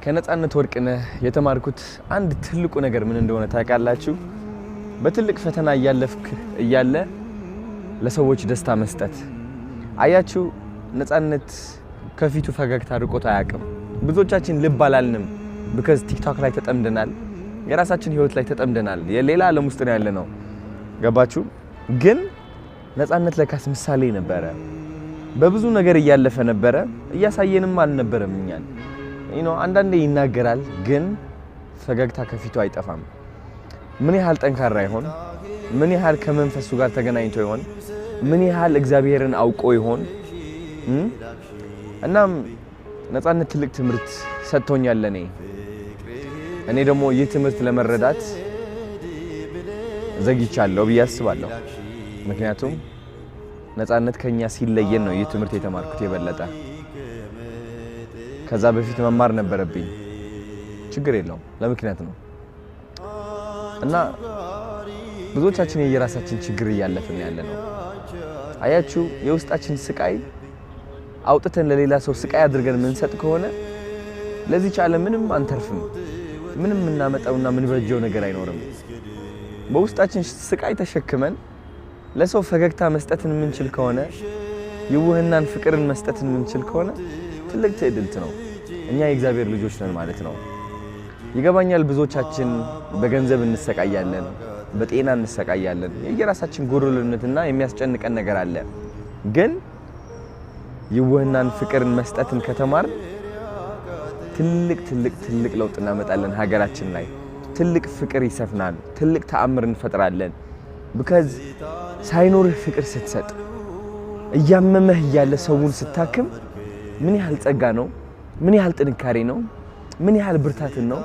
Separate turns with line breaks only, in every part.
ከነጻነት ወርቅነህ የተማርኩት አንድ ትልቁ ነገር ምን እንደሆነ ታውቃላችሁ? በትልቅ ፈተና እያለ ለሰዎች ደስታ መስጠት። አያችሁ፣ ነጻነት ከፊቱ ፈገግታ ርቆት አያውቅም። ብዙዎቻችን ልብ አላልንም because ቲክቶክ ላይ ተጠምደናል፣ የራሳችን ህይወት ላይ ተጠምደናል፣ የሌላ ዓለም ውስጥ ነው ያለነው። ገባችሁ? ግን ነጻነት ለካስ ምሳሌ ነበረ። በብዙ ነገር እያለፈ ነበረ፣ እያሳየንም አልነበረም እኛን። አንዳንዴ ይናገራል፣ ግን ፈገግታ ከፊቱ አይጠፋም። ምን ያህል ጠንካራ ይሆን? ምን ያህል ከመንፈሱ ጋር ተገናኝቶ ይሆን? ምን ያህል እግዚአብሔርን አውቆ ይሆን? እናም ነጻነት ትልቅ ትምህርት ሰጥቶኛል ለኔ። እኔ ደግሞ ይህ ትምህርት ለመረዳት ዘግይቻለሁ ብዬ አስባለሁ። ምክንያቱም ነጻነት ከኛ ሲለየን ነው ይህ ትምህርት የተማርኩት የበለጠ። ከዛ በፊት መማር ነበረብኝ። ችግር የለውም፣ ለምክንያት ነው። እና ብዙዎቻችን የየራሳችን ችግር እያለፍን ያለነው። አያችሁ፣ የውስጣችን ስቃይ አውጥተን ለሌላ ሰው ስቃይ አድርገን ምንሰጥ ከሆነ ለዚህ ዓለም ምንም አንተርፍም። ምንም እናመጣውና ምንበጀው ነገር አይኖርም። በውስጣችን ስቃይ ተሸክመን ለሰው ፈገግታ መስጠትን ምንችል ከሆነ፣ የውህናን ፍቅርን መስጠትን ምንችል ከሆነ ትልቅ ትዕድልት ነው። እኛ የእግዚአብሔር ልጆች ነን ማለት ነው። ይገባኛል፣ ብዙዎቻችን በገንዘብ እንሰቃያለን፣ በጤና እንሰቃያለን። የየራሳችን ጎደሎነትና የሚያስጨንቀን ነገር አለ። ግን የውህናን ፍቅርን መስጠትን ከተማር ትልቅ ለውጥ እናመጣለን። ሀገራችን ላይ ትልቅ ፍቅር ይሰፍናል። ትልቅ ተአምር እንፈጥራለን። because ሳይኖርህ ፍቅር ስትሰጥ፣ እያመመህ እያለ ሰውን ስታክም ምን ያህል ጸጋ ነው? ምን ያህል ጥንካሬ ነው? ምን ያህል ብርታትን ነው?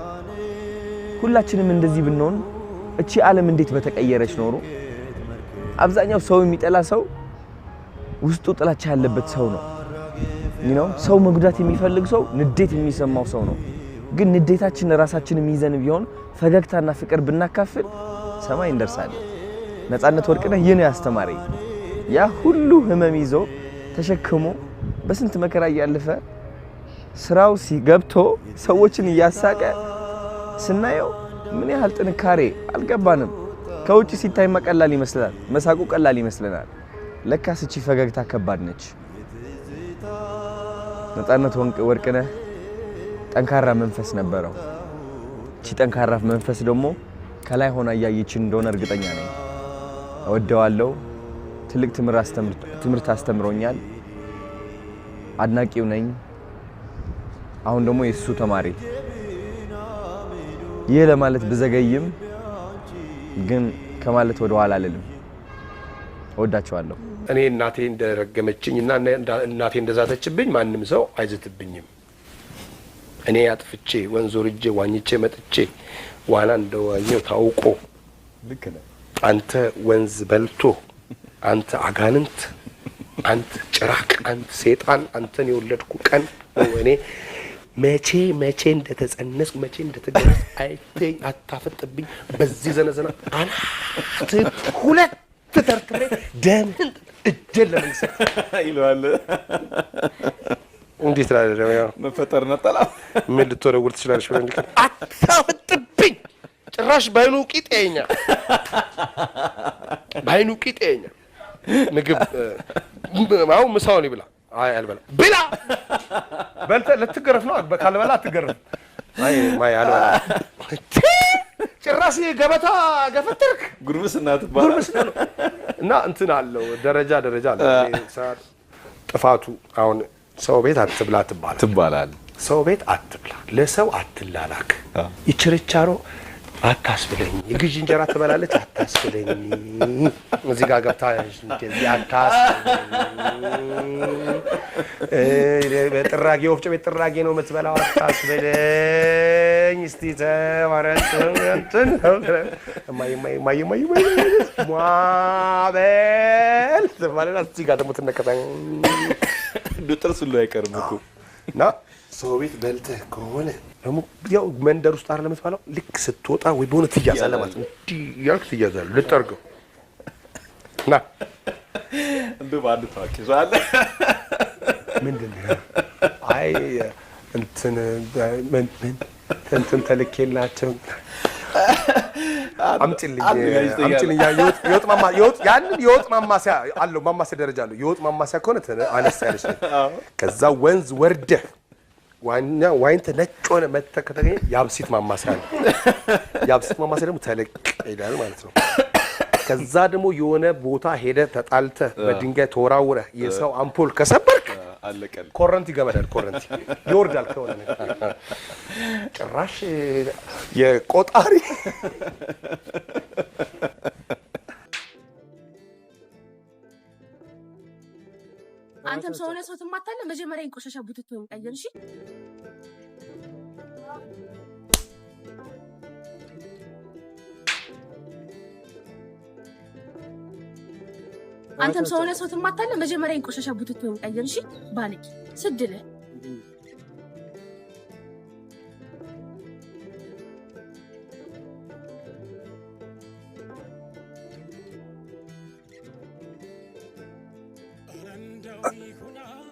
ሁላችንም እንደዚህ ብንሆን እቺ ዓለም እንዴት በተቀየረች ኖሮ። አብዛኛው ሰው የሚጠላ ሰው ውስጡ ጥላቻ ያለበት ሰው ነው። ሰው መጉዳት የሚፈልግ ሰው ንዴት የሚሰማው ሰው ነው። ግን ንዴታችን ራሳችንን ይዘን ቢሆን ፈገግታና ፍቅር ብናካፍል ሰማይ እንደርሳለን። ነጻነት ወርቅነህ ይህን ያስተማረኝ ያ ሁሉ ህመም ይዞ ተሸክሞ በስንት መከራ ያለፈ ስራው ሲገብቶ ሰዎችን ያሳቀ ስናየው ምን ያህል ጥንካሬ አልገባንም። ከውጪ ሲታይ መቀላል ይመስላል፣ መሳቁ ቀላል ይመስለናል። ለካስ እቺ ፈገግታ ከባድ ነች። ነጻነት ወርቅነህ ጠንካራ መንፈስ ነበረው። እቺ ጠንካራ መንፈስ ደግሞ ከላይ ሆና ያየችን እንደሆነ እርግጠኛ ነኝ። እወደዋለሁ። ትልቅ ትምህርት አስተምሮኛል። አድናቂው ነኝ። አሁን ደግሞ የሱ ተማሪ። ይህ ለማለት ብዘገይም ግን ከማለት ወደ ኋላ አልልም። እወዳቸዋለሁ።
እኔ እናቴ እንደረገመችኝና እናቴ እንደዛተችብኝ ማንም ሰው አይዝትብኝም። እኔ አጥፍቼ ወንዝ ወርጄ ዋኝቼ መጥቼ ዋና እንደዋኘው ታውቆ
ልክ ነህ
አንተ ወንዝ በልቶ አንተ አጋንንት አንተ ጭራቅ አንተ ሰይጣን አንተን የወለድኩ ቀን እኔ መቼ እንደተጸነስ መቼ እንደተገረስ አይተኝ አታፈጥብኝ። በዚህ ዘነዘና አናት ሁለት ተርትሬ ደምን እጀለ ለምሰ
ይሏል።
እንዴት ነው ያው
መፈጠር ነጠላ
ምን ልትወረውር ትችላለሽ? ወንድ አታፈጥብኝ። ጭራሽ ባይኑ ቂጤኛ ምግብ ማው ምሳውን ይብላ። አይ አልበላ ብላ በልተ ለትገረፍ ነው ካልበላ አትገረፍ። ማይ አልበላ ጭራሽ ገበታ ገፈተርክ
ጉርምስና ትባላለህ።
እና እንትን አለው ደረጃ አለው። ጥፋቱ አሁን ሰው ቤት አትብላ ትባላል። ሰው ቤት አትብላ፣ ለሰው አትላላክ፣ ይችርቻሮ አታስብለኝ፣ የግዥ እንጀራ ትበላለች አታስብለኝ፣ እዚህ ጋር ገብታ እንደዚህ አታስብለኝ፣ በጥራጌ ወፍጮ ቤት ጥራጌ ነው የምትበላው አታስብለኝ። እስቲ ተዋረጥ እንትን ማይ ማበል ማለት እዚህ ጋር ደግሞ ትነከታኝ
ጥርስ ሁሉ አይቀርም እኮ።
እና ሰው ቤት በልተህ ከሆነ ደግሞ ያው መንደር ውስጥ አይደለም የምትባለው፣ ልክ ስትወጣ ወይ በሆነ ትያዛለህ ማለት ነው። ያልክ ትያዛለህ ልጠርገው እና
እንደ ባንድ ታውቂ ዛለ
ምንድነው? አይ እንትን ተልኬላቸው አምጪልኝ የወጥ ማማሲያ አለው። ማማሲያ ደረጃ አለው። የወጥ ማማሲያ ከሆነ አነስ ያለች ነው። ከዛ ወንዝ ወርደህ ዋይንት ነጭ ሆነ መተህ ከተገኘ የአብሲት ማማሲያ አለ። የአብሲት ማማሲያ ደግሞ ተለቅ ይላል ማለት ነው። ከዛ ደግሞ የሆነ ቦታ ሄደህ ተጣልተህ በድንጋይ ተወራውረህ የሰው አምፖል ከሰበርክ አለቀል። ኮረንቲ ገመዳል። ኮረንቲ ይወርዳል ከሆነ ነገር ጭራሽ የቆጣሪ
አንተም ሰው ሆነ ሰው ትማታለህ። መጀመሪያ እንቆሻሻ ቡትቱን ቀይር። እሺ አንተም ሰው ሆነ ሰው ትማታለህ። መጀመሪያ እንቆሻሻ ቡትቱን ቀይር። እሺ ባለቂ ስድለ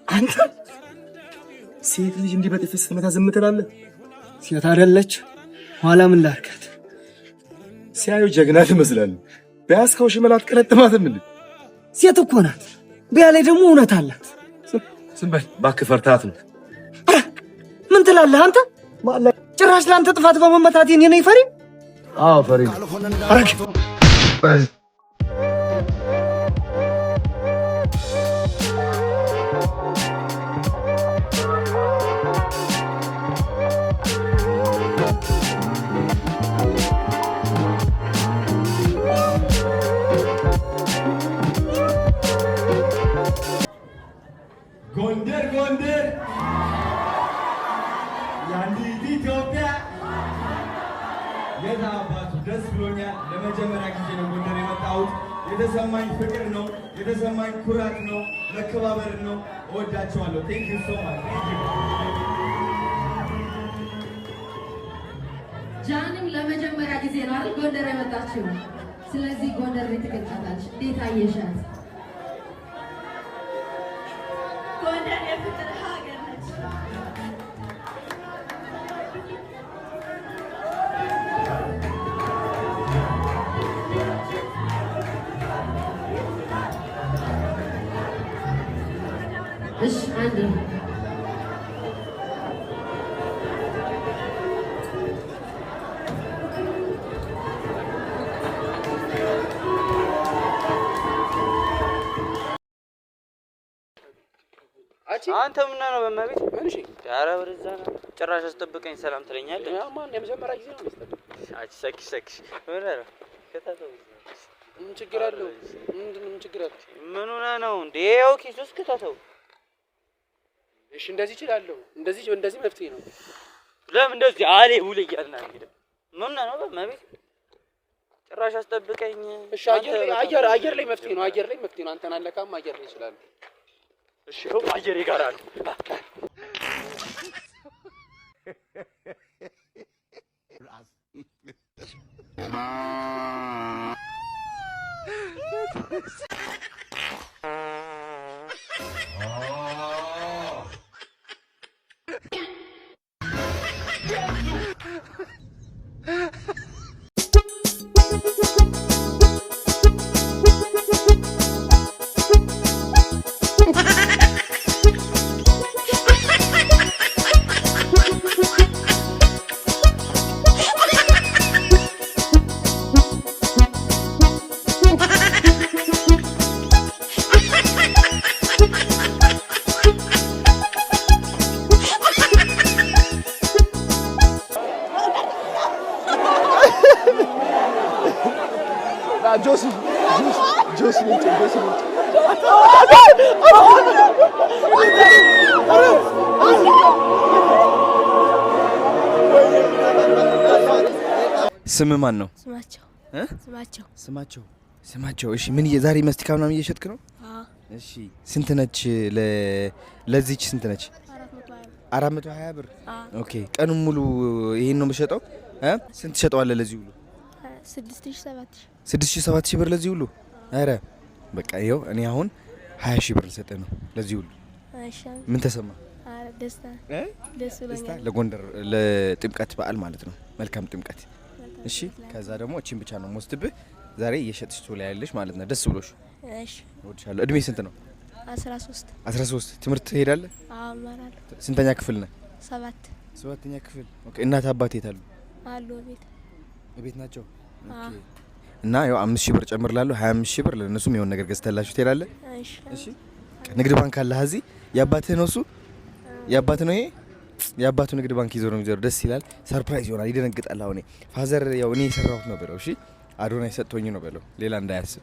አንተ ሴት ልጅ እንዲህ በጥፊ ስትመታ ዝም ትላለህ? ሴት አይደለች? ኋላ ምን ላድርጋት? ሲያዩ ጀግና ትመስላለህ። በያዝከው ሽመል አትቀለጥማትም እንዴ? ሴት እኮ ናት። ቢያለኝ ደግሞ እውነት አላት። ዝም በል እባክህ፣ ፈርታት ነው። ምን ትላለህ አንተ? ጭራሽ ለአንተ ጥፋት በመመታቴ እኔ ነኝ ፈሪ? አዎ ፈሪ።
ጎንደር ጎንደር የአንዲት ኢትዮጵያ የት አባቱ ደስ ብሎኛል። ለመጀመሪያ ጊዜ ነው ጎንደር የመጣሁት። የተሰማኝ ፍቅር ነው፣ የተሰማኝ ኩራት ነው፣ መከባበር ነው። እወዳቸዋለሁ። ቴንክ ዩ ሶ ማች ቴንክ ዩ።
ጃንም ለመጀመሪያ ጊዜ ነው አይደል ጎንደር የመጣችው። ስለዚህ ጎንደር ላይ ተገኝታለች። እንዴት አየሻት? ጎንደር የፍቅር ሀገር ነች። እሺ አንዴ
አንተ ምን ነው በመቤት? እሺ ዳራ ወደዛ ነው። ጭራሽ አስጠብቀኝ ሰላም ትለኛለህ?
ማን የመጀመሪያ ጊዜ ነው መስጠት?
አጭ ሰክሽ ወራ ከታተው
ምን ችግር አለው? ምን ችግር አለው?
ምን ሆነ ነው እንዴ? ያው ኪስ ውስጥ ከታተው።
እሺ እንደዚህ ይችላልው። እንደዚህ መፍትሄ ነው።
ለምን እንደዚህ አለ ውል እያልና እንግዲህ ምን ነው በመቤት? ጭራሽ አስጠብቀኝ።
እሺ አየር ላይ መፍትሄ ነው። አየር ላይ መፍትሄ ነው። አንተን አለካም አየር ላይ ይችላል።
እሺ ነው አየር ይጋራል።
ስም ማን ነው?
ስማቸው።
እሺ ምን የዛሬ መስቲካ ምናምን እየሸጥክ ነው? እሺ ስንት ነች? ለዚች ስንት ነች? 420 ብር። ኦኬ ቀኑን ሙሉ ይሄን ነው የምትሸጠው? ስንት ትሸጠዋለህ ለዚህ ሁሉ? 6,000 ብር ለዚህ ሁሉ? አረ በቃ ይኸው እኔ አሁን 20,000 ብር ልሰጥህ ነው ለዚህ ሁሉ። ምን ተሰማ?
ደስታ
ደስታ ለጎንደር ለጥምቀት በዓል ማለት ነው። መልካም ጥምቀት። እሺ ከዛ ደግሞ እቺን ብቻ ነው የምወስድብህ ዛሬ እየሸጥሽ ትውላለሽ ማለት ነው። ደስ ብሎሽ?
እሺ
ወድሻለሁ። እድሜ ስንት ነው?
13
ትምህርት ትሄዳለህ?
አዎ እማራለሁ።
ስንተኛ ክፍል ነህ?
7ኛ
ክፍል። ኦኬ እናት አባት የት አሉ?
አሉ
ቤት ናቸው። ኦኬ እና ያው 5000 ብር ጨምርላለሁ 25000 ብር ለነሱም የሆነ ነገር ገዝተላችሁ ትሄዳለህ? እሺ ንግድ ባንክ አለ እዚህ። የአባትህ ነው እሱ? የአባትህ ነው ይሄ? የአባቱ ንግድ ባንክ ይዞ ነው የሚዞር። ደስ ይላል። ሰርፕራይዝ ይሆናል። ይደነግጣል። አሁን ፋዘር ያው እኔ የሰራሁት ነው በለው። እሺ አዶናይ ሰጥቶኝ ነው በለው። ሌላ እንዳያስብ።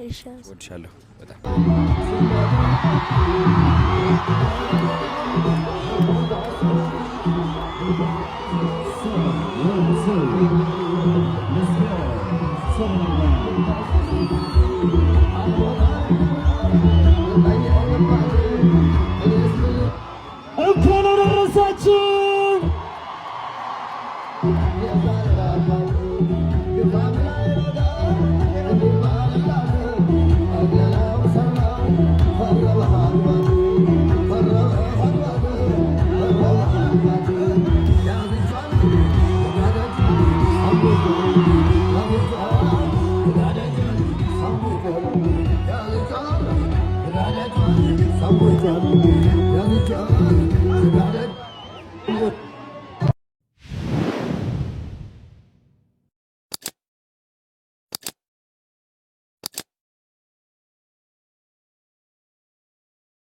እሺ ወድሻለሁ በጣም
እንኳን አደረሳችሁ።